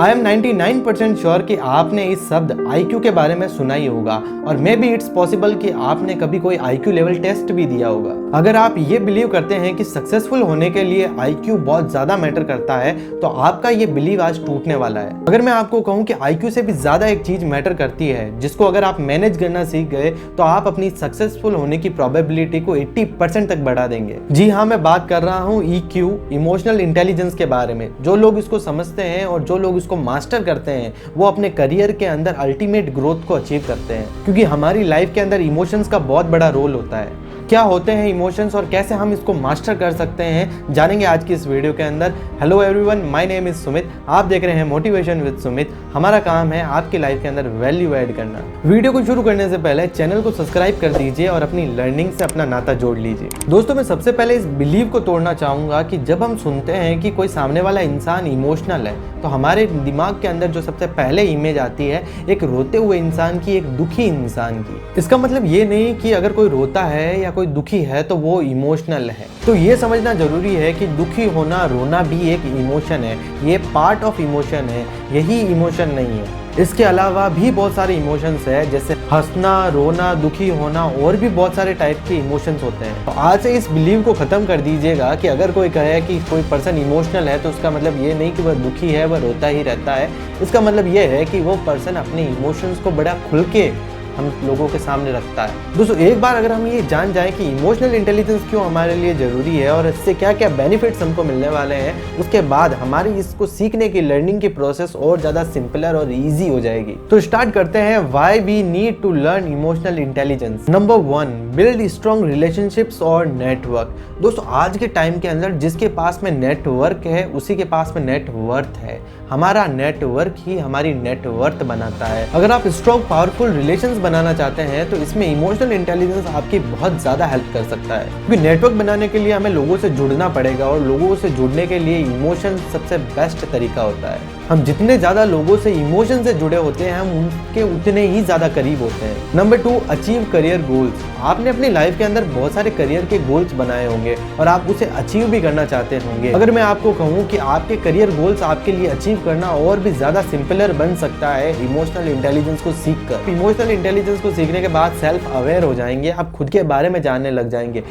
I am 99% sure कि आपने इस शब्द IQ के बारे में सुना ही होगा और मे बी इट्स पॉसिबल कि आपने कभी कोई IQ लेवल टेस्ट भी दिया होगा। अगर आप ये बिलीव करते हैं कि सक्सेसफुल होने के लिए IQ बहुत ज्यादा मैटर करता है तो आपका ये बिलीव आज टूटने वाला है। अगर मैं आपको कहूँ कि IQ से भी ज्यादा एक चीज मैटर करती है जिसको अगर आप मैनेज करना सीख गए तो आप अपनी सक्सेसफुल होने की प्रोबेबिलिटी को 80% तक बढ़ा देंगे। जी हाँ, मैं बात कर रहा हूँ EQ, इमोशनल इंटेलिजेंस के बारे में। जो लोग इसको समझते हैं और जो लोग इसको मास्टर करते हैं वो अपने करियर के अंदर अल्टीमेट ग्रोथ को अचीव करते हैं, क्योंकि हमारी लाइफ के अंदर इमोशंस का बहुत बड़ा रोल होता है। क्या होते हैं इमोशंस और कैसे हम इसको मास्टर कर सकते हैं, जानेंगे आज की इस वीडियो के अंदर। Hello everyone, my name is Sumit. आप देख रहे हैं मोटिवेशन विद सुमित। हमारा काम है आपकी लाइफ के अंदर वैल्यू ऐड करना। वीडियो को शुरू करने से पहले चैनल को सब्सक्राइब कर दीजिए और अपनी लर्निंग से अपना नाता जोड़ लीजिए। दोस्तों, मैं सबसे पहले इस बिलीव को तोड़ना चाहूंगा कि जब हम सुनते हैं कि कोई सामने वाला इंसान इमोशनल है तो हमारे दिमाग के अंदर जो सबसे पहले इमेज आती है एक रोते हुए इंसान की, एक दुखी इंसान की। इसका मतलब ये नहीं कि अगर कोई रोता है या कोई दुखी है तो वो इमोशनल है। तो ये समझना जरूरी है कि दुखी होना, रोना भी एक इमोशन है। ये पार्ट ऑफ इमोशन है, यही इमोशन नहीं है। इसके अलावा भी बहुत सारे इमोशंस है, जैसे हंसना, रोना, दुखी होना और भी बहुत सारे टाइप के इमोशंस होते हैं। तो आज से इस बिलीव को खत्म कर दीजिएगा कि अगर कोई कहे कि कोई पर्सन इमोशनल है तो उसका मतलब ये नहीं कि वह दुखी है, वह रोता ही रहता है। इसका मतलब ये है कि वो पर्सन अपने इमोशंस को बड़ा खुल के हम लोगों के सामने रखता है। दोस्तों, एक बार अगर हम ये जान जाएं कि इमोशनल इंटेलिजेंस क्यों हमारे लिए जरूरी है और इससे क्या क्या बेनिफिट्स हमको मिलने वाले हैं, उसके बाद हमारी इसको सीखने की, लर्निंग की प्रोसेस और ज्यादा सिंपलर और इजी हो जाएगी। तो स्टार्ट करते हैं। Why we need to learn emotional intelligence. Number 1, build strong relationships और नेटवर्क। दोस्तों, आज के टाइम के अंदर जिसके पास में नेटवर्क है उसी के पास में नेटवर्थ है। हमारा नेटवर्क ही हमारी नेटवर्थ बनाता है। अगर आप स्ट्रॉन्ग पावरफुल रिलेशंस बनाना चाहते हैं तो इसमें इमोशनल इंटेलिजेंस आपकी बहुत ज्यादा हेल्प कर सकता है, क्योंकि नेटवर्क बनाने के लिए हमें लोगों से जुड़ना पड़ेगा और लोगों से जुड़ने के लिए इमोशन सबसे बेस्ट तरीका होता है। हम जितने ज्यादा लोगों से इमोशन से जुड़े होते हैं हम उनके उतने ही ज्यादा करीब होते हैं। Number 2, achieve career goals. आपने अपनी लाइफ के अंदर बहुत सारे करियर के गोल्स बनाए होंगे और आप उसे अचीव भी करना चाहते होंगे। अगर मैं आपको कहूँ कि आपके करियर गोल्स आपके लिए अचीव करना और भी ज्यादा सिंपलर बन सकता है इमोशनल इंटेलिजेंस को सीखकर। इमोशनल इंटेलिजेंस को सीखने के बाद सेल्फ अवेयर हो जाएंगे, आप खुद के बारे में जानने लग जाएंगे।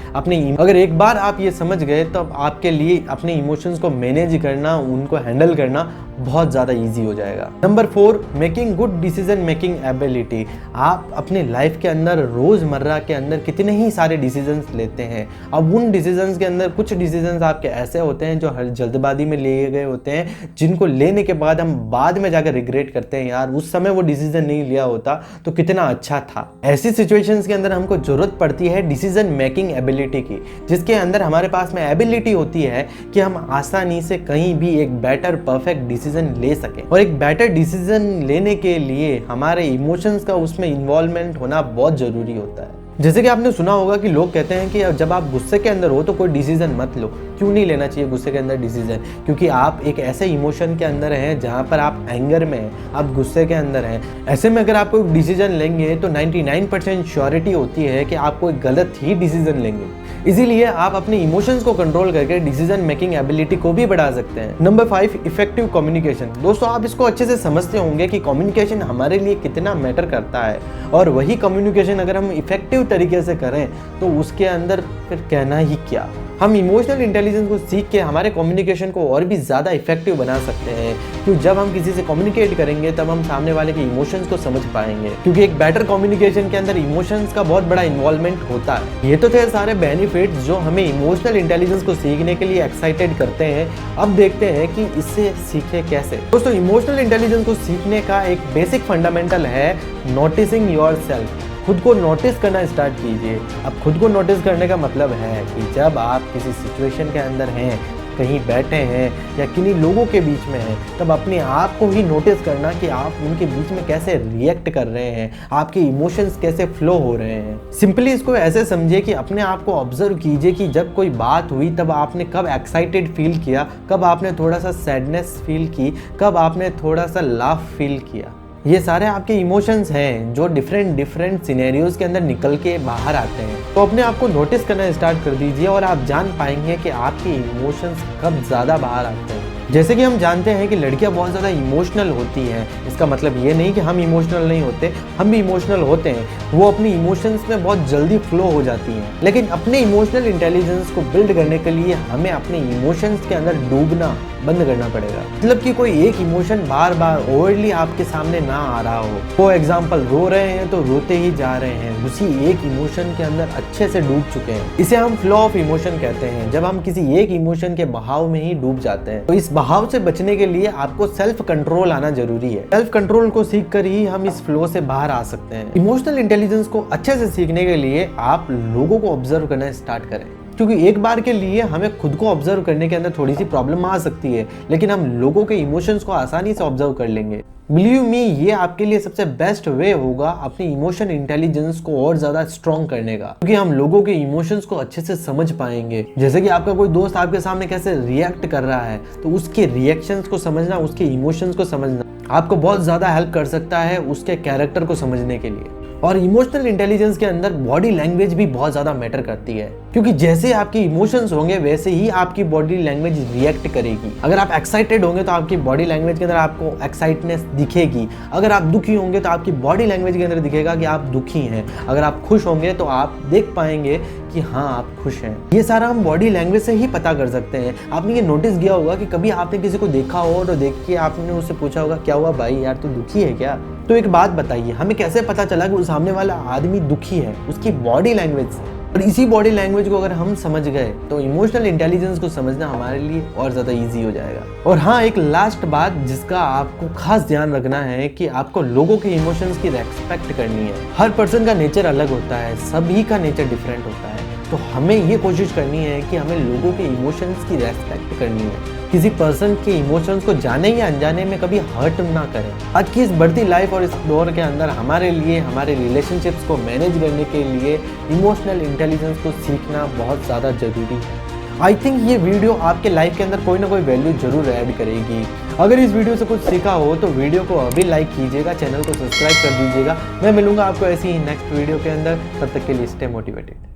अगर एक बार आप ये समझ गए तो आपके लिए अपने इमोशंस को मैनेज करना, उनको हैंडल करना बहुत ज़्यादा इजी हो जाएगा। Number 4, making good decision making ability. आप अपने लाइफ के अंदर रोज़मर्रा के अंदर कितने ही सारे डिसीजंस लेते हैं। अब उन डिसीजंस के अंदर कुछ डिसीजंस आपके ऐसे होते हैं जो हर जल्दबाजी में लिए गए होते हैं, जिनको लेने के बाद हम बाद में जाकर रिग्रेट करते हैं, यार उस समय वो डिसीजन नहीं लिया होता तो कितना अच्छा था। ऐसी सिचुएशंस के अंदर हमको जरूरत पड़ती है डिसीजन मेकिंग एबिलिटी की, जिसके अंदर हमारे पास में एबिलिटी होती है कि हम आसानी से कहीं भी एक बेटर परफेक्ट डिसीजन ले सके। और एक बेटर डिसीजन लेने के लिए हमारे इमोशंस का उसमें इन्वॉल्वमेंट होना बहुत जरूरी होता है। जैसे कि आपने सुना होगा कि लोग कहते हैं कि जब आप गुस्से के अंदर हो तो कोई डिसीजन मत लो। क्यों नहीं लेना चाहिए गुस्से के अंदर डिसीजन? क्योंकि आप एक ऐसे इमोशन के अंदर हैं जहां पर आप एंगर में हैं, आप गुस्से के अंदर हैं। ऐसे में अगर आप कोई डिसीजन लेंगे तो 99% श्योरिटी होती है कि आप कोई गलत ही डिसीजन लेंगे। इसीलिए आप अपने इमोशंस को कंट्रोल करके डिसीजन मेकिंग एबिलिटी को भी बढ़ा सकते हैं। Number 5, effective communication. दोस्तों, आप इसको अच्छे से समझते होंगे कि कम्युनिकेशन हमारे लिए कितना मैटर करता है, और वही कम्युनिकेशन अगर हम इफेक्टिव तरीके से करें तो उसके अंदर फिर कहना ही क्या। हम इमोशनल इंटेलिजेंस को सीख के हमारे कम्युनिकेशन को और भी ज़्यादा इफेक्टिव बना सकते हैं, क्योंकि जब हम किसी से कम्युनिकेट करेंगे तब हम सामने वाले के इमोशंस को समझ पाएंगे, क्योंकि एक बेटर कम्युनिकेशन के अंदर इमोशंस का बहुत बड़ा इन्वॉल्वमेंट होता है। ये तो थे सारे बेनिफिट्स जो हमें इमोशनल इंटेलिजेंस को सीखने के लिए एक्साइटेड करते हैं। अब देखते हैं कि इससे सीखे कैसे। दोस्तों, इमोशनल इंटेलिजेंस को सीखने का एक बेसिक फंडामेंटल है नोटिसिंग योरसेल्फ। खुद को नोटिस करना स्टार्ट कीजिए। अब खुद को नोटिस करने का मतलब है कि जब आप किसी सिचुएशन के अंदर हैं, कहीं बैठे हैं या किन्हीं लोगों के बीच में हैं, तब अपने आप को ही नोटिस करना कि आप उनके बीच में कैसे रिएक्ट कर रहे हैं, आपके इमोशंस कैसे फ्लो हो रहे हैं। सिंपली इसको ऐसे समझिए कि अपने आप को ऑब्जर्व कीजिए कि जब कोई बात हुई तब आपने कब एक्साइटेड फील किया, कब आपने थोड़ा सा सैडनेस फील की, कब आपने थोड़ा सा लाफ फील किया। ये सारे आपके इमोशंस हैं जो डिफरेंट सिनेरियोज के अंदर निकल के बाहर आते हैं। तो अपने आप को नोटिस करना स्टार्ट कर दीजिए और आप जान पाएंगे कि आपके इमोशंस कब ज़्यादा बाहर आते हैं। जैसे कि हम जानते हैं कि लड़कियां बहुत ज़्यादा इमोशनल होती हैं, इसका मतलब ये नहीं कि हम इमोशनल नहीं होते, हम भी इमोशनल होते हैं। वो अपनी इमोशंस में बहुत जल्दी फ्लो हो जाती हैं, लेकिन अपने इमोशनल इंटेलिजेंस को बिल्ड करने के लिए हमें अपने इमोशंस के अंदर डूबना बंद करना पड़ेगा। मतलब कि कोई एक इमोशन बार बार ओवरली आपके सामने ना आ रहा हो। फॉर एग्जाम्पल, रो रहे हैं तो रोते ही जा रहे हैं, उसी एक इमोशन के अंदर अच्छे से डूब चुके हैं। इसे हम फ्लो ऑफ इमोशन कहते हैं। जब हम किसी एक इमोशन के बहाव में ही डूब जाते हैं, तो इस बहाव से बचने के लिए आपको सेल्फ कंट्रोल आना जरूरी है। सेल्फ कंट्रोल को सीख कर ही हम इस फ्लो से बाहर आ सकते हैं। इमोशनल इंटेलिजेंस को अच्छे से सीखने के लिए आप लोगों को ऑब्जर्व करना स्टार्ट करें, क्योंकि एक बार के लिए हमें खुद को ऑब्जर्व करने के अंदर थोड़ी सी प्रॉब्लम आ सकती है, लेकिन हम लोगों के इमोशंस को आसानी से ऑब्जर्व कर लेंगे। बिलीव मी, ये आपके लिए सबसे बेस्ट वे होगा अपनी इमोशन इंटेलिजेंस को और ज्यादा स्ट्रॉन्ग करने का, क्योंकि हम लोगों के इमोशंस को अच्छे से समझ पाएंगे। जैसे कि आपका कोई दोस्त आपके सामने कैसे रिएक्ट कर रहा है, तो उसके रिएक्शंस को समझना, उसके इमोशंस को समझना आपको बहुत ज्यादा हेल्प कर सकता है उसके कैरेक्टर को समझने के लिए। और इमोशनल इंटेलिजेंस के अंदर बॉडी लैंग्वेज भी बहुत ज़्यादा मैटर करती है, क्योंकि जैसे आपके इमोशंस होंगे वैसे ही आपकी बॉडी लैंग्वेज रिएक्ट करेगी। अगर आप एक्साइटेड होंगे तो आपकी बॉडी लैंग्वेज के अंदर आपको एक्साइटनेस दिखेगी। अगर आप दुखी होंगे तो आपकी बॉडी लैंग्वेज के अंदर दिखेगा कि आप दुखी हैं। अगर आप खुश होंगे तो आप देख पाएंगे कि हाँ, आप खुश हैं। ये सारा हम बॉडी लैंग्वेज से ही पता कर सकते हैं। आपने ये नोटिस किया होगा कि कभी आपने किसी को देखा हो और देख के आपने उससे पूछा होगा, क्या हुआ भाई, यार तू दुखी है क्या? तो एक बात बताइए, हमें कैसे पता चला कि उस सामने वाला आदमी दुखी है? उसकी बॉडी लैंग्वेज से। और इसी बॉडी लैंग्वेज को अगर हम समझ गए तो इमोशनल इंटेलिजेंस को समझना हमारे लिए और ज़्यादा इजी हो जाएगा। और हाँ, एक लास्ट बात जिसका आपको खास ध्यान रखना है कि आपको लोगों के इमोशंस की रेस्पेक्ट करनी है। हर पर्सन का नेचर अलग होता है, सभी का नेचर डिफरेंट होता है, तो हमें ये कोशिश करनी है कि हमें लोगों के इमोशंस की रेस्पेक्ट करनी है। किसी पर्सन के इमोशंस को जाने या अनजाने में कभी हर्ट ना करें। आज की इस बढ़ती लाइफ और इस दौर के अंदर हमारे लिए हमारे रिलेशनशिप्स को मैनेज करने के लिए इमोशनल इंटेलिजेंस को सीखना बहुत ज़्यादा ज़रूरी है। आई थिंक ये वीडियो आपके लाइफ के अंदर कोई ना कोई वैल्यू जरूर ऐड करेगी। अगर इस वीडियो से कुछ सीखा हो तो वीडियो को अभी लाइक कीजिएगा, चैनल को सब्सक्राइब कर दीजिएगा। मैं मिलूंगा आपको ऐसी ही नेक्स्ट वीडियो के अंदर। तब तक के लिए स्टे मोटिवेटेड।